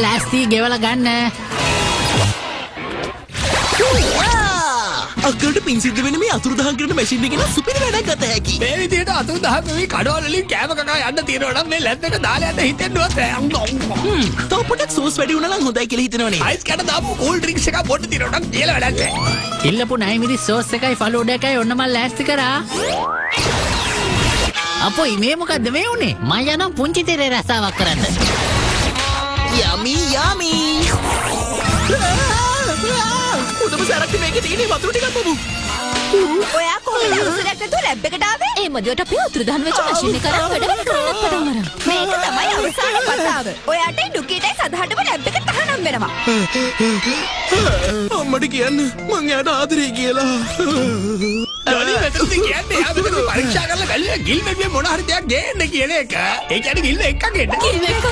ලෑස්ති ගෙවලා ගන්න. අක්කරට පින් සිද්ධ වෙන මේ අතුරුදහන් කරන මැෂින් එකේ නම් සුපිරි වැඩක් ගත හැකි. මේ විදිහට අතුරුදහන් වෙවි කඩවල වලින් කෑම කකා යන්න තියෙනවා නම් මේ ලැබ් එක දාලා යන්න හිතෙන්නවත් තව පොඩක් සෝස් වැඩි වුණා නම් හොඳයි කියලා හිතනවනේ. අයිස් කඩ දාපු කූල් ඩ්‍රින්ක්ස් එකක් බොන්න තියෙනවා නම් කියලා වැඩක් නැහැ. ඉල්ලපු 9 මිරිස් සෝස් එකයි ෆලූඩා එකයි ඔන්න මම ලෑස්ති කරා. අපොයි මේ මොකද්ද මේ උනේ? මම යනවා පුංචි තෙරේ රසාවක් කරන්න. යමි යමි. උදම සරක් මේකේ තියෙන වතුර ටිකක් බබු. ඔයා කොහොමද උසලක් නැතුව ලැබ් එකට ආවේ? ඒ මොදියට අපි අතුරුදහන් වෙච්ච මැෂින් එක කරන් වැඩ කරන්න පටන් ගන්න. මේක තමයි අවසාන කතාව. ඔයාට ඩුකීටයි සදහටම ලැබ් එකට තහනම් වෙනවා. අම්මට කියන්න මං එයාට ආදරේ කියලා. ඩොලි මෙතනද කියන්නේ යා මෙතන පරීක්ෂා කරලා බැලුවා ගිල් මෙන්නේ මොන හරි දෙයක් ගේන්න කියන එක. ඒ කියන්නේ ගිල් එකක් ගේන්න. ගිල් එකක්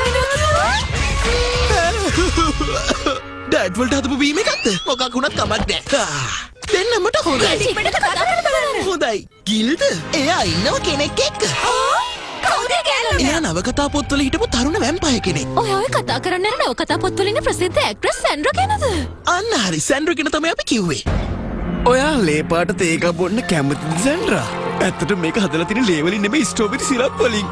ඩැඩ් වලට හදපු බීම එකක්ද? මොකක් වුණත් කමක් නැහැ. දෙන්නමට හොඳයි. ඉක්මනට කතා කරන්න බලන්න. හොඳයි. ගිල්ද? එයා ඉන්නව කෙනෙක් එක්ක. කවුද කියලා? එයා නවකතා පොත්වල හිටපු තරුණ වැම්පයර් කෙනෙක්. ඔය කතා කරන්නේ නවකතා පොත්වල ඉන්න ප්‍රසිද්ධ ඇක්ට්‍රස් සැන්ඩ්‍රා කෙනද? අන්න හරි. සැන්ඩ්‍රා කෙන තමයි අපි කිව්වේ. ඔයා ලේපාට තේක බොන්න කැමතිද සැන්ඩ්‍රා? ඇත්තට මේක හදලා තියෙන ලේ වලින් නෙමෙයි ස්ට්‍රෝබෙරි සිරප් වලින්.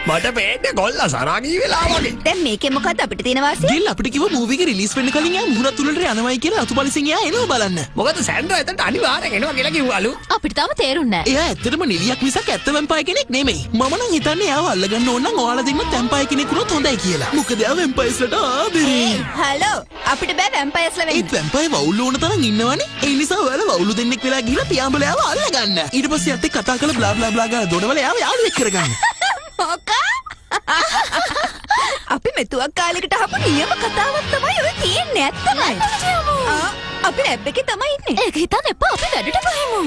මට පේන්නේ ගොල්ලා සරාගී වෙලා වගේ. දැන් මේකේ මොකද්ද අපිට තියෙන වාසිය? ගිල් අපිට කිව්ව මූවි එක රිලීස් වෙන්න කලින් එයා මුහුණත් තුලට යනවයි කියලා අතුපලිසින් එයා එනවා බලන්න. මොකද සැන්ඩ්‍රා එතනට අනිවාර්යෙන් එනවා කියලා කිව්වලු. අපිට තාම තේරුන්නේ එයා ඇත්තටම නිලියක් මිසක් ඇත්ත වැම්පයර් කෙනෙක් නෙමෙයි. මම නම් හිතන්නේ එයාව අල්ලගන්න ඕන නම් ඔයාලා දෙන්න වැම්පයර් කෙනෙක් වුණොත් හොඳයි කියලා. මොකද එයා වැම්පයර්ස්ලට ආදරේ. හලෝ අපිට බෑ වැම්පයර්ස්ලා වෙන්න. ඒත් වැම්පයර් වවුල් ඕන තරම් ඉන්නවනේ. ඒ නිසා ඔයාලා වවුලු දෙන්නෙක් වෙලා ගිහලා පියාඹල එයාව අල්ලගන්න. ඊට පස්සේ ඇත්තේ කතා කරලා බ්ලා බ්ලා බ්ලා ගාලා දොඩවල එයාව යාළුවෙක් කරගන්න. මොකක්? අපි මෙතුවක් කාලෙකට අහපු නියම කතාවක් තමයි ඔය තියෙන්නේ ඇත්තමයි. අපි ලැබ් එකේ තමයි ඉන්නේ. ඒක හිතන්න එපා අපි වැඩට ගහමු.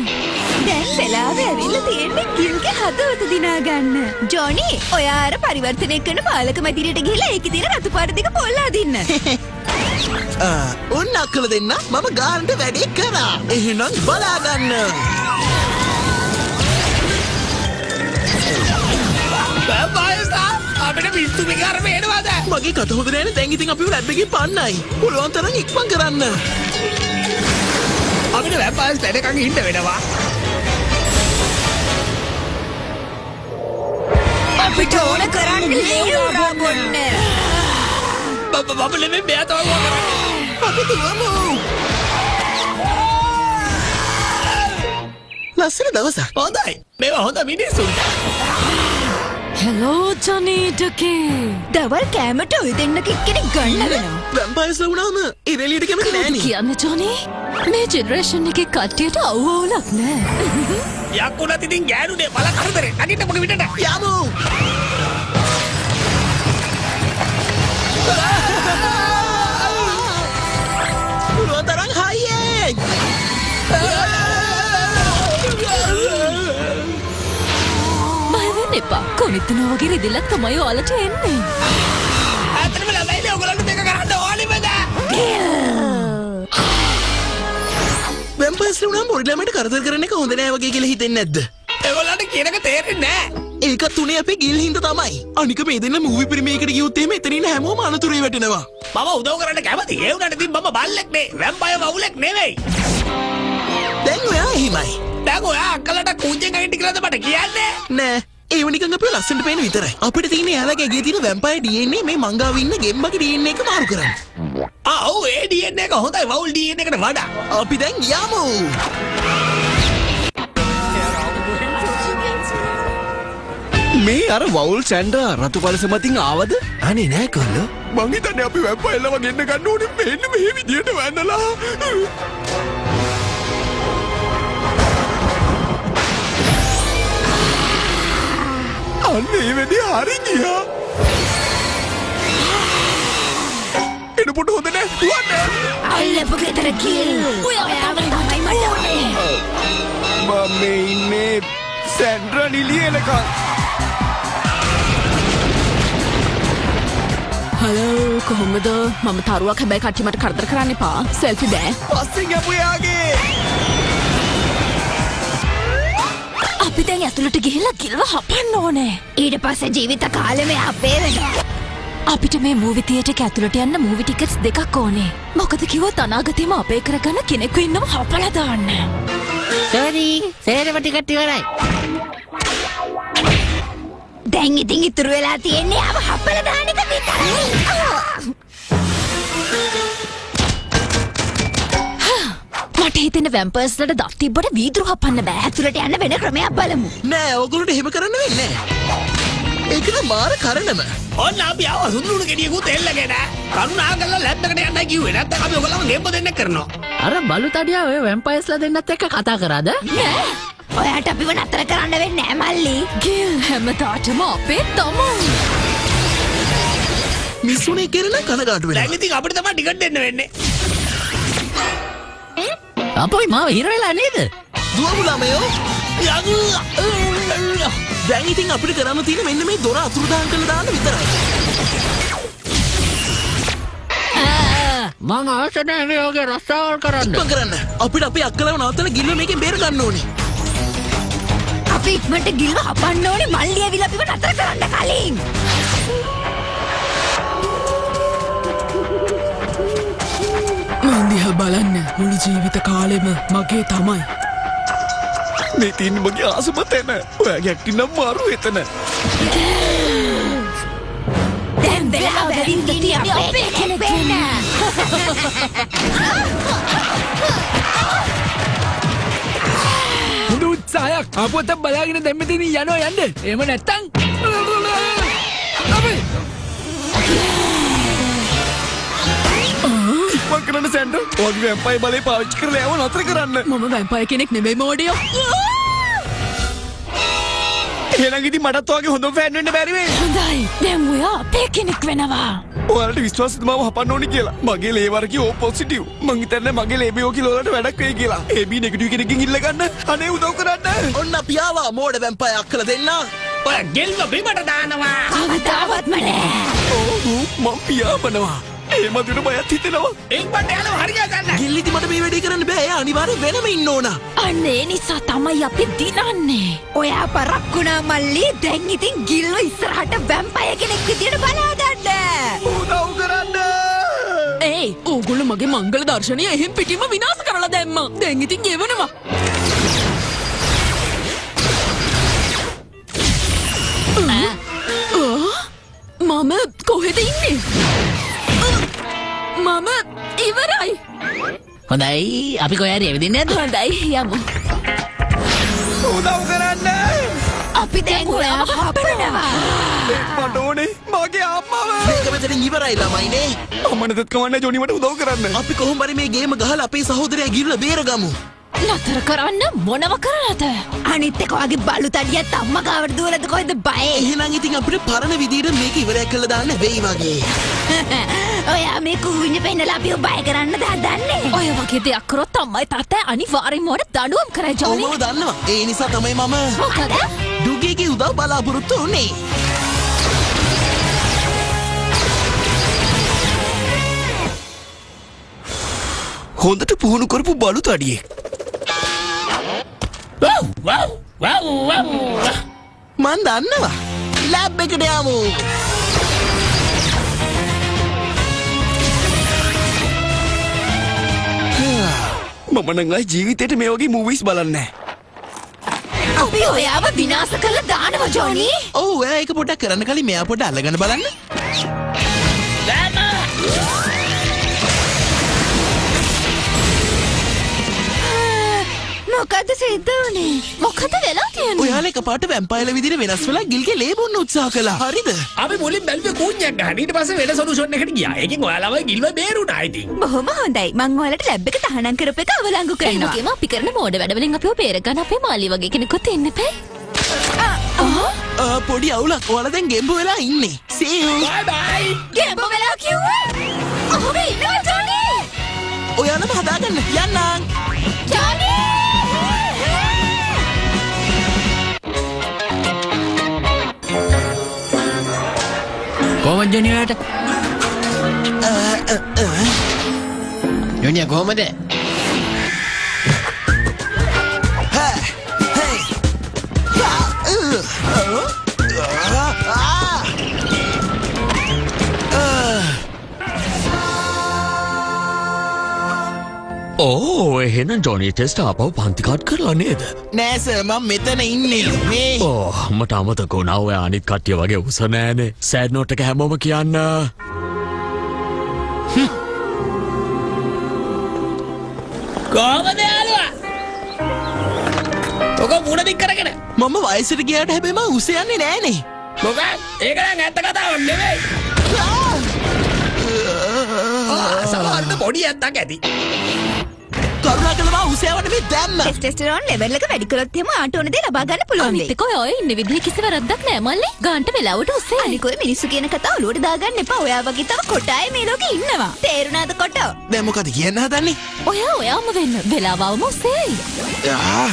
දැන් වෙලාව ඇවිල්ලා තියෙන්නේ ගිල්ගේ හදවත දිනා ගන්න. ජොනි, ඔයා අර පරිවර්තනය කරන පාලක මැදිරියට ගිහලා ඒකේ තියෙන රතු පාට දෙක පොල්ලා දින්න. ඔන්න අක්කල දෙන්න මම ගානට වැඩේ කරා. එහෙනම් බලා ගන්න. බෑබයිස්ලා අපිට පිස්සු විකාර වෙනවද? මගේ කට හොඳ නෑනේ. දැන් ඉතින් අපිව ලැබ් එකකින් පන්නයි. පුළුවන් තරම් ඉක්මන් කරන්න. අපිට වැම්පයර්ස් වැඩකන් ඉන්න වෙනවා. අපිට ඕන කරන්නේ ලේවුරා බොන්න. බබලෙ මෙයා තමයි කරන්නේ. අපි දුවමු. ලස්සන දවසක්. හොඳයි. මේවා හොඳ මිනිස්සුන්ට. හෙලෝ ජොනි ඩකේ. දවල් කෑමට ඔය දෙන්නක එක්කෙනෙක් ගන්න වෙනවා. වැම්පයර්ස්ලා වුණාම ඉරෙලියට කැමති නෑනේ. කියන්නේ ජොනි මේ ජෙනරේෂන් එකේ කට්ටියට අවුලක් නෑ. යක්කුණත් ඉතින් ගෑනුනේ බල කරදරේ. නැගිට මොකෙ විතර. යමු. පුළුවන් තරම් හයියෙන්. බය එපා. කොනිටනවා වගේ රිදෙලක් තමයි ඔයාලට එන්නේ. ඇත්තටම ළමයිනේ ඔයගොල්ලන්ට දෙක කරන්න ඕනෙමද? වැම්පයර්ස්ලා වුණාම පොඩි ළමයින්ට කරදර කරන එක හොඳ නෑ වගේ කියලා හිතෙන්නේ නැද්ද? ඒගොල්ලන්ට කියන එක තේරෙන්නේ නැහැ. ඒකත් උනේ අපේ ගිල් හින්දා තමයි. අනික මේ දෙන්න මූවි ප්‍රීමියර් එකට ගියොත් එහෙම එතන ඉන්න හැමෝම අනතුරේ වැටෙනවා. මම උදව් කරන්න කැමති. ඒ වුණාට ඉතින් මම බල්ලෙක් නේ. වැම්පයර් වවුලෙක් නෙවෙයි. දැන් ඔයා එහෙමයි. දැන් ඔයා අක්කලට කුංජෙන් අයින්ටි කියලාද මට කියන්නේ? නෑ. ඒව නිකන් අපිව ලස්සනට පේන විතරයි. අපිට තියෙන යාළගේ ඇගේ තියෙන වැම්පයර් DNA මේ මංගාව ඉන්න ගෙම්බගේ DNA එක මාරු කරන්න. ඔව් ඒ DNA එක හොඳයි වවුල් DNA එකට වඩා. අපි දැන් යමු. මේ අර වවුල් සැන්ඩ්‍රා රතු පලස මතින් ආවද? අනේ නෑ කොල්ලෝ. මං හිතන්නේ අපි වැම්පයර්ලව ගෙන්න ගන්න ඕනේ මෙන්න මේ විදියට වැන්නලා. අන්න ඒ වෙලේ හරි ගියා. එනකොට හොඳ නෑ. දුවන්න. අල්ලපු ගෙදර ගිල්. ඔයාව තමයි මට ඕනේ. මම ඉන්නේ සැන්ඩ්‍රා නිලියලක. හලෝ කොහොමද? මම තරුවක් හැබැයි කට්ටිය මට කරදර කරන්න එපා. සෙල්ෆි බෑ. පස්සෙන් යපු යාගේ. අපි දැන් ඇතුළට ගිහිල්ලා ගිල්ව හපන්න ඕනේ. ඊට පස්සේ ජීවිත කාලෙම අපේ වෙනවා. අපිට මේ මූවි තියේටර් එක ඇතුළට යන්න මූවි ටිකට්ස් දෙකක් ඕනේ. මොකද කිව්වොත් අනාගතේම අපේ කරගන්න කෙනෙක්ව ඉන්නව හපලා දාන්න. සෝරි සේරම ටිකට් ඉවරයි. දැන් ඉතින් ඉතුරු වෙලා තියෙන්නේ ආව හපලා දාන එක විතරයි. මට හිතෙන වැම්පර්ස්ලට දත් තිබ්බට වීදුරු හපන්න බෑ. ඇතුළට යන්න වෙන ක්‍රමයක් බලමු. නෑ ඕගොල්ලන්ට එහෙම කරන්න වෙන්නේ නෑ. ඒක නම් මාර කරණම. ඔන්න අපි ආව සුදුරුණු ගෙඩියකුත් එල්ලගෙන කරුණා කරලා ලැබ් එකට යන්නයි කිව්වේ. නැත්නම් අපි ඔයගොල්ලෝ ගෙම්බ දෙන්න කරනවා. අර බලු තඩියා ඔය වැම්පයර්ස්ලා දෙන්නත් එක්ක කතා කරාද? නෑ. ඔයාට අපිව නතර කරන්න වෙන්නේ නෑ මල්ලි. ගිල් හැමදාටම අපේ තමයි. මිස්සුනේ කෙරෙන කනගාටු වෙනවා. දැන් ඉතින් අපිට තමයි ටිකට් දෙන්න වෙන්නේ. අපොයි මාව හිර වෙලා නේද? දුවමු ළමයෝ. දැන් ඉතින් අපිට කරන්න තියෙන්නේ මෙන්න මේ දොර අතුරුදහන් කරලා දාන්න විතරයි. මං ආස නැහැ මේ වගේ රස්සාවල් කරන්න. ඉක්මන් කරන්න. අපිට අපේ අක්කලව නවත්තලා ගිල්ල මේකෙන් බේර ගන්න ඕනේ. අපි ඉක්මනට ගිල්ව හපන්න ඕනේ මල්ලි ඇවිල්ලා අපිව නතර කරන්න කලින්. මං දිහා බලන්න මුළු ජීවිත කාලෙම මගේ තමයි. මේ තියන්නේ මගේ ආසම තැන. ඔයාගේ ඇක්ටින් නම් මාරු එතන. දැන් වෙලා බැරින් තියෙන්නේ අපේ කෙනෙක් වෙන්න. හොඳ උත්සාහයක්. අපොත බලාගෙන දැම්ම තියෙන යනවා යන්න. එහෙම නැත්තම් අපි ඉක්මන් කරන්න සැන්ඩර්. ඔයාගේ වැම්පයර් බලේ පාවිච්චි කරලා යව නතර කරන්න. මම වැම්පයර් කෙනෙක් නෙමෙයි මෝඩියෝ. එහෙනම් ඉතින් මටත් ඔයාගේ හොඳ ෆෑන් වෙන්න බැරි වෙයි. හොඳයි. දැන් ඔයා අපේ කෙනෙක් වෙනවා. ඔයාලට විශ්වාසද මාව හපන්න ඕනි කියලා? මගේ ලේ වර්ගය O පොසිටිව්. මං හිතන්නේ මගේ ලේ බියෝ කිලෝ වලට වැඩක් වෙයි කියලා. AB නෙගටිව් කෙනකින් ඉල්ල ගන්න. අනේ උදව් කරන්න. ඔන්න අපි ආවා මෝඩ වැම්පයර් අක්කලා දෙන්න. ඔය ගෙල්ව බිමට දානවා. කවදාවත්ම නෑ. ඕ මං පියාඹනවා. ඒ මදුට බයත් හිතෙනවා. ඉක්මනට යනවා හරිය ගන්න. ගිල්ලිති මට මේ වැඩේ කරන්න බෑ. එයා අනිවාර්යෙන් වෙනම ඉන්න ඕන. අන්න ඒ නිසා තමයි අපි දිනන්නේ. ඔයා පරක්කුණා මල්ලි. දැන් ඉතින් ගිල්ව ඉස්සරහට වැම්පයර් කෙනෙක් විදියට බලා ගන්න. උදව් කරන්න. ඒයි ඕගොල්ලෝ මගේ මංගල දර්ශනය එහෙම් පිටින්ම විනාශ කරලා දැම්මා. දැන් ඉතින් ගෙවනවා. මම කොහෙද ඉන්නේ? මම ඉවරයි. හොඳයි අපි කොහේ හරි ඇවිදින්න යද්ද? හොඳයි යමු. උදව් කරන්න. අපි දැන් ඔයාව හපනවා. මට ඕනේ මගේ අම්මව. මේක මෙතනින් ඉවරයි ළමයිනේ. අම්මනටත් කවන්න ජොනි මට උදව් කරන්න. අපි කොහොම හරි මේ ගේම ගහලා අපේ සහෝදරයා ගිල්ල බේරගමු. නතර කරන්න මොනව කරන්නද? අනිත් එක වගේ බලු තඩියත් අම්මා ගාවට දුවලද කොහෙද බය? එහෙනම් ඉතින් අපිට පරණ විදියට මේක ඉවරයක් කරලා දාන්න වෙයි වගේ. ඔයා මේ කුහුණ්‍ය පෙන්නලා අපිව බය කරන්නද හදන්නේ? ඔය වගේ දෙයක් කරොත් අම්මයි තාත්තයි අනිවාර්යෙන්ම ඔයාට දඬුවම් කරයි ජොනි. ඔව් දන්නවා. ඒ නිසා තමයි මම මොකද? ඩුගේගේ උදව් බලාපොරොත්තු වුනේ. හොඳට පුහුණු කරපු බලු තඩියේ. මන් දන්නවා. ලැබ් එකට යමු. මම නම් ආයි ජීවිතේට මේ වගේ මූවිස් බලන්නේ නැහැ. අපි ඔයාව විනාශ කරලා දානවා ජොනි. ඔව් එයා ඒක පොඩ්ඩක් කරන්න කලින් මෙයා පොඩ්ඩක් අල්ලගෙන බලන්න. මොකද සිද්ධ වුනේ? මොකද වෙලා තියෙන්නේ? ඔයාලා එකපාරට වැම්පයර්ලා විදිහට වෙනස් වෙලා ගිල්ගේ ලේ බොන්න උත්සාහ කළා. හරිද? අපි මුලින් බැලුවේ කූඤ්ඤයක් ගන්න. ඊට පස්සේ වෙන සොලියුෂන් එකකට ගියා. ඒකෙන් ඔයාලම ගිල්ව බේරුණා ඉතින්. බොහොම හොඳයි. මං ඔයාලට ලැබ් එක තහනම් කරපු එක අවලංගු කරනවා. ඒකෙම අපි කරන මෝඩ වැඩ වලින් අපිව බේරගන්න අපේ මාළි වගේ කෙනෙකුත් ඉන්න එපා. පොඩි අවුලක්. ඔයාලා දැන් ගෙම්බ වෙලා ඉන්නේ. See you. බයි බයි. ගෙම්බ වෙලා කිව්වා. ඔහොම ඉන්නවා ජොනි. ඔයාලම හදාගන්න. යන්නම්. ජොනි! කොහොමද ජොනියාට? ජොනියා කොහොමද? ඔය එහෙනම් ජොනි ටෙස්ට් ආපහු පන්ති කට් කරලා නේද? නෑ සර් මම මෙතන ඉන්නේලු මේ ඕ මට අමතක වුණා ඔය අනිත් කට්ටිය වගේ උස නෑනේ. සෑඩ් නෝට් එක හැමෝම කියන්න. කොහමද යාළුවා? ඔක මුණ දික් කරගෙන. මම වයසට ගියාට හැබැයි මම උස යන්නේ නෑනේ මොකක්? ඒක නම් ඇත්ත කතාවක් නෙවෙයි. සමහරට පොඩි ඇත්තක් ඇති. කරුණාකරලා මම උස යවන්න මේ දැම්ම ටෙස්ටෙස්ටරෝන් ලෙවල් එක වැඩි කරොත් එහෙම ආට ඕන දේ ලබා ගන්න පුළුවන් වෙයි. අනිත් එක ඔය ඉන්න විදිහ කිසි වැරද්දක් නෑ මල්ලි. ගාන්ට වෙලාවට උස්සේ. අනික ඔය මිනිස්සු කියන කතාව ඔලුවට දාගන්න එපා. ඔයා වගේ තව කොටාය මේ ලෝකේ ඉන්නවා. තේරුණාද කොටෝ? දැන් මොකද කියන්න හදන්නේ ඔයාම වෙන්න. වෙලාවවම උස්සේයි. ආ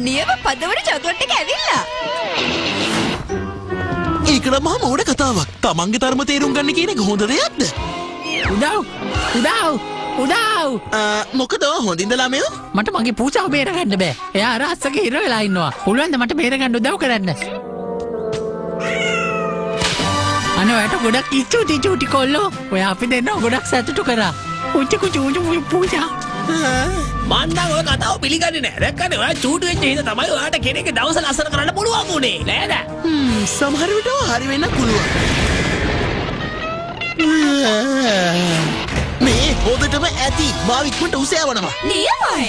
නියම පදවන චොක්ලට් එක ඇවිල්ලා. ඒක නම් මහා මෝඩ කතාවක් තමන්ගේ ධර්ම තේරුම් ගන්න කියන එක හොඳ දෙයක්ද උදාව් මොකද හොඳින්ද ළමයෝ මට මගේ පූජාව බේරගන්න බෑ. එයා අර අස්සගේ හිර වෙලා ඉන්නවා. පුළුවන් ද මට බේරගන්න උදව් කරන්න? අනේ ඔයාට ගොඩක් ඉච්චුටි චූටි කොල්ලෝ. ඔයා අපි දෙන්න ගොඩක් සතුටු කරා. උච්චකු චූචු පූජා. මන් නම් ඔය කතාව පිළිගන්නේ නෑ. දැක්කනේ ඔයා චූටු වෙච්ච හින්දා තමයි ඔයාට කෙනෙක්ගේ දවස ලස්සන කරන්න පුළුවන් උනේ. නේද? සමහර විට හරි වෙන්න පුළුවන් මේ හොදටම ඇති මාව ඉක්මනට උස යවනවා නියමයි.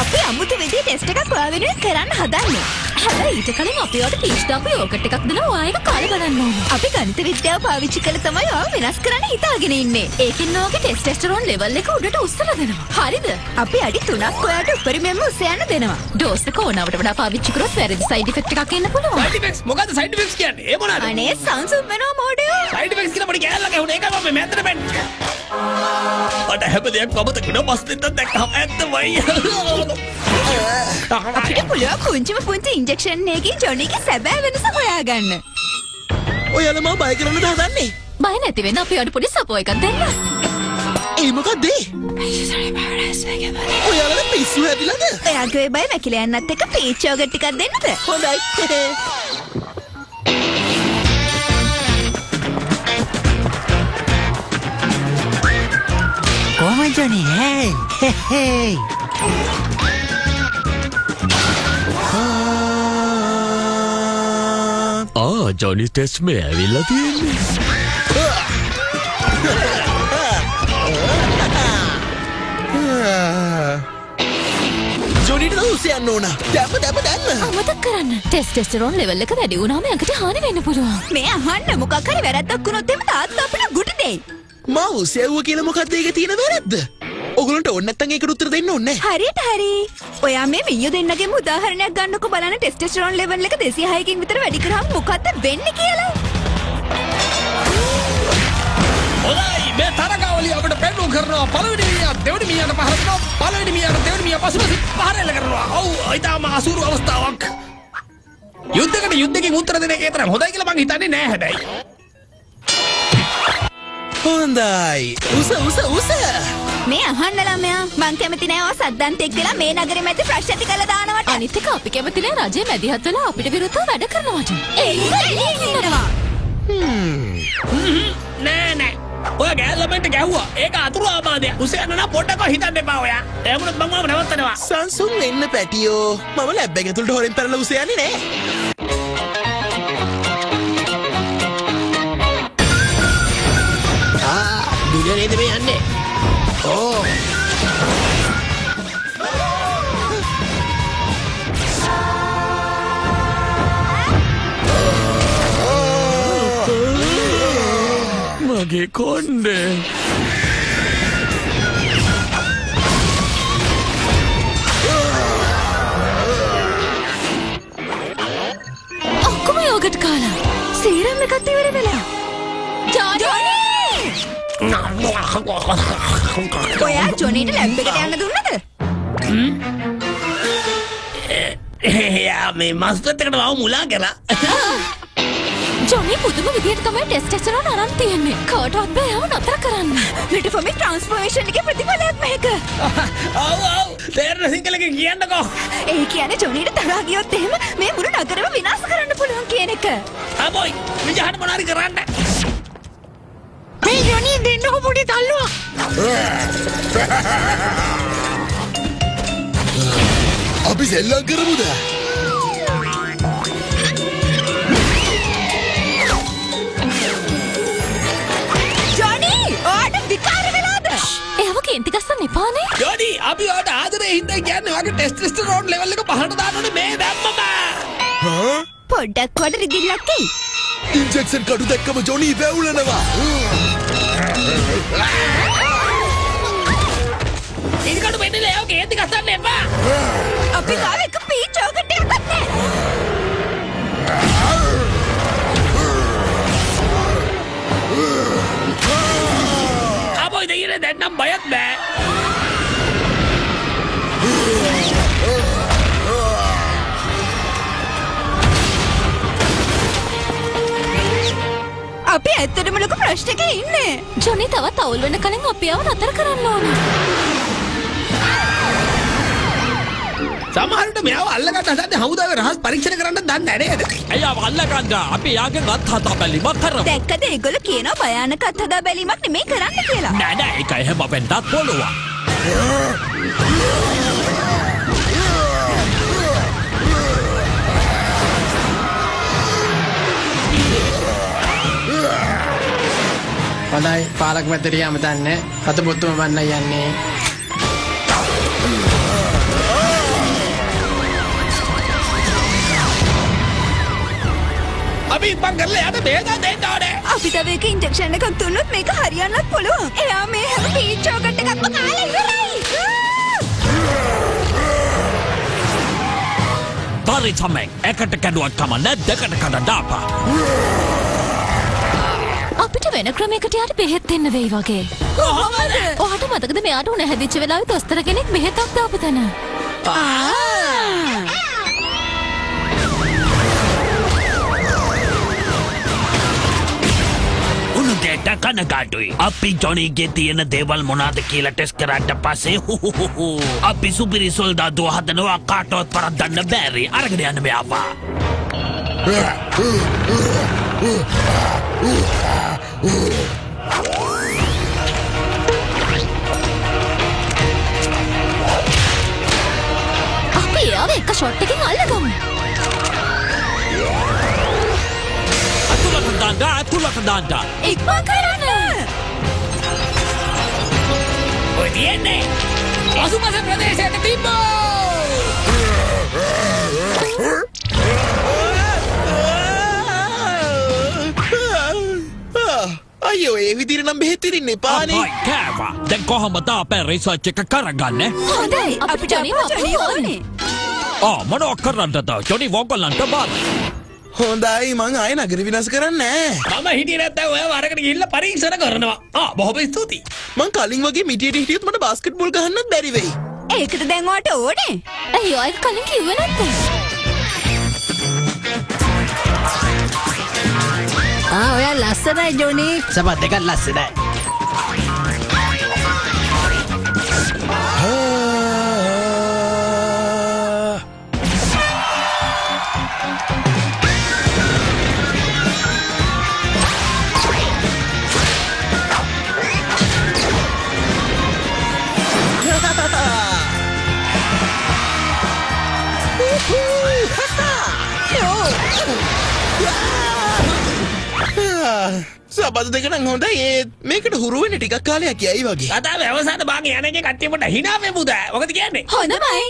අපි අමුතු විදිහේ ටෙස්ට් එකක් ඔයා වෙනුවෙන් කරන්න හදන්නේ. හැබැයි ඊට කලින් අපි ඔයාට ටීච් දාපු යෝගට් එකක් දෙනවා. ඔයා ඒක කාලේ බලන්න ඕනේ. අපි ගණිත විද්‍යාව පාවිච්චි කළ තමයි ඔයාව වෙනස් කරන්න හිතාගෙන ඉන්නේ. ඒකෙන් ඔයාගේ ටෙස්ටෙස්ටරෝන් ලෙවල් එක උඩට උස්සලා දෙනවා. හරිද? අපි අඩි 3ක් ඔයාට උපරිමයෙන්ම උස යන්න දෙනවා. ඩෝස් එක ඕනවට වඩා පාවිච්චි කරොත් වැරදි සයිඩ් ඉෆෙක්ට් එකක් එන්න පුළුවන්. සයිඩ් ඉෆෙක්ට්ස් මොකද්ද සයිඩ් ඉෆෙක්ට්ස් කියන්නේ? ඒ මොනවාද? අනේ සංසුම් වෙනවා මොඩියෝ. සයිඩ් ඉෆෙක්ට්ස් කියලා පොඩි කෑල්ලක් ඇහුණා. ඒකයි මම මැද්දට බැන්නේ. මට හැමදේම අමතක වෙනවා. මස් දෙන්නත් දැක්කම ඇත්තමයි. අපිට පුළුවන් කුංචිම පුංචි ඉන්ජෙක්ෂන් එකකින් ජොනිගේ සැබෑ වෙනස හොයාගන්න. ඔයාලා මම බය කරන්නද හදන්නේ බය නැති වෙන්න අපි ඔයාට පොඩි සපෝ එකක් දෙන්න. ඒ මොකද්ද ඔයාලා පිස්සු හැදිලාද ඔයාගේ ඔය බය මැකිලා යන්නත් එක්ක පීච් යෝගට් ටිකක් දෙන්නද? හොඳයි කොහොමද ජොනි? හේ ජොනි ටෙස්ට් මේ ඇවිල්ලා තියෙන්නේ. ජොනිට උස යන්න ඕන දැම්ම අමතක කරන්න. ටෙස්ටෙස්ටරෝන් ලෙවල් එක වැඩි වුණාම ඇඟට හානි වෙන්න පුළුවන්. මේ අහන්න මොකක් හරි වැරද්දක් වුණොත් එimhe තාත්තා අපිට ගුට දෙයි. මම උස යවුවා කියලා මොකද්ද ඒක තියෙන වැරද්ද ඔයගොල්ලන්ට ඕන නැත්තම් ඒකට උත්තර දෙන්න ඕනේ හරියට හරි. ඔයා මේ මියෝ දෙන්නගේම උදාහරණයක් ගන්නකො බලන්න ටෙස්ටෙස්ටරෝන් ලෙවල් එක 206කින් විතර වැඩි කරාම මොකද්ද වෙන්නේ කියලා. හොඳයි මේ තරගාවලිය අපිට පෙන්වු කරනවා. පළවෙනි මිනිහා දෙවෙනි මිනිහාට පහර දෙනවා. පළවෙනි මිනිහාට දෙවෙනි මිනිහා පසුපසින් පහර එල්ල කරනවා. ඔව් ඊටම අසුරු අවස්ථාවක්. යුද්ධයකට යුද්ධකින් උත්තර දෙන එක තරම් හොඳයි කියලා මං හිතන්නේ නෑ හැබැයි. හොඳයි උස මේ අහන්න ළමයා මං කැමති නෑ ඔය සද්දන්තෙක් වෙලා මේ නගරෙ මැද ප්‍රශ්න ඇති කරලා දානවට. අනිත් එක අපි කැමති නෑ රජයේ මැදිහත් වෙලා අපිට විරුද්ධව වැඩ කරනවට. ඒක ඉන්නවා. නෑ ඔය ගෑල්ලමෙන්ට ගැහුවා. ඒක අතුරු ආබාධයක්. උසයන්න නම් පොඩ්ඩක් හිතන්න එපා ඔයා. එහෙමනොත් මම නවත්තනවා. සංසුන් වෙන්න පැටියෝ මම ලැබ් එක ඇතුළට හොරෙන් පැනලා උස යන්නේ නෑ දුරේද මේ යන්නේ? ඕ මගේ කොණ්ඩේ. ඔක්කොම යෝගට් කාලා. සීරම් එකත් ඉවර වෙලා. ජොනි! ඔයා ජොනිට ලැබ් එකට යන්න දුන්නද? එයා මේ මස්ටර් එකට මම මුලා කරා. ජොනි පුදුම විදියට තමයි ටෙස්ට් එක කරන අරන් තියන්නේ. කාටවත් බෑ යව නතර කරන්න. ලිටෆොමි ට්‍රාන්ස්ෆෝමේෂන් එකේ ප්‍රතිඵලයක් මේක. ඔව් තේරෙන සිංහලකින් කියන්නකෝ. ඒ කියන්නේ ජොනිට තරහා ගියොත් එහෙම මේ මුළු නගරෙම විනාශ කරන්න පුළුවන් කියන එක. අබොයි විජහට මොනාරි කරන්න. මේ ජොනි දෙන්නකො පොඩි තල්ලුවක්. අපි සෙල්ලම් කරමුද? ජොනි ඔයාට විකාර වෙලාද? ඒව කේන්ති ගස්සන්න එපානේ. ජොනි අපි ඔයාට ආදරේ හින්දා කියන්නේ වගේ ටෙස්ටොස්ටෙරෝන් ලෙවල් එක පහළට දාන්න ඕනේ මේ දැම්මම. පොඩ්ඩක් කොට රිදිල්ලක් එයි. ඉන්ජෙක්ෂන් කඩු දැක්කම ජොනි වැවුලනවා. ඉනිකට වෙන්නේ ඒව කේන්ති ගස්සන්න එපා. අපි ගාව එක පීච් යෝගට් එකක්වත් නැහැ. අබොයි දෙයිනේ දැන් නම් බයත් බෑ. අපි ඇත්තටම ලොකු ප්‍රශ්නයක ඉන්නේ. ජොනි තවත් අවුල් වෙන කලින් අපි ආව නතර කරන්න ඕනේ. සමහරට මෙයාව අල්ලගන්න හදන්නේ හමුදාවේ රහස් පරීක්ෂණ කරන්න දන්නේ නැහැ නේද? ඇයි අල්ලගන්න අපි යාගෙන් අත්හදා බැලීමක් කරමු. දැක්කද ඒගොල්ලෝ කියනවා භයානක අත්හදා බැලීමක් නෙමෙයි කරන්න කියලා. නෑ නෑ ඒක එහෙම වෙන්නත් පුළුවන්. හොඳයි පාලක මැදිරියාම දන්නේ අත පුතුම වන්න යන්නේ. අපි ඉක්මන් කරලා යාට බේදා දෙන්න ඕනේ. අපි තව එක ඉන්ජෙක්ෂන් එකක් දුන්නොත් මේක හරියන්නත් පුළුවන්. එයා මේ හැම පීච් යෝගට් එකක්ම කාලා ඉවරයි. තරි තමයි එකට කැඩුවක් කමන්නේ දෙකට කඩ දාපා. අපිට වෙන ක්‍රමයකට යාට බෙහෙත් දෙන්න වෙයි වගේ. කොහොමද? ඔයාට මතකද මෙයාට උණ හැදිච්ච වෙලාවේ දොස්තර කෙනෙක් බෙහෙතක් දාපු තැන? උනුදේට කනගාටුයි. අපි ජොනිගේ තියෙන දේවල් මොනවාද කියලා ටෙස්ට් කරාට පස්සේ අපි සුපිරි සොල්දාදුව හදනවා කාටවත් පරද්දන්න බැරි. අරගෙන යන්න මෙයාවා. අපි යාව එක ෂොට් එකකින් අල්ලගමු. අතුලට දාන්න. ඉක්මන් කරන්න. ඔය තියන්නේ අසුපස ප්‍රදේශයට තිබ්බෝ. අයියෝ ඒ විදිහට නම් බෙහෙත් දෙන්න එපානේ. කෑවා. දැන් කොහොමද අපේ රිසර්ච් එක කරගන්නේ? හොඳයි අපි ජොනි ඕනේ. මොනවා කරන්නද? ජොනි වෝගලන්ට බාර. හොඳයි මං ආයෙ නගර විනාශ කරන්නේ නැහැ. මම හිටියේ නැත්නම් ඔයාව අරගෙන ගිහිල්ලා පරීක්ෂණ කරනවා. බොහොම ස්තුතියි. මං කලින් වගේ මිටියට හිටියොත් මට බාස්කට් බෝල් ගහන්නත් බැරි වෙයි. ඒකට දැන් ඔයාට ඕනේ. ඇයි ඔය කලින් කිව්වේ නැත්තේ? ඔයා ලස්සනයි ජොනි. සබත් දෙකක් ලස්සනයි. සබත් දෙක නම් හොඳයි ඒත් මේකට හුරු වෙන්න ටිකක් කාලයක් යයි වගේ. කතාවේ අවසාන භාගය යන එකේ කට්ටිය පොඩ hina වෙමුද? මොකද කියන්නේ? හොඳයි.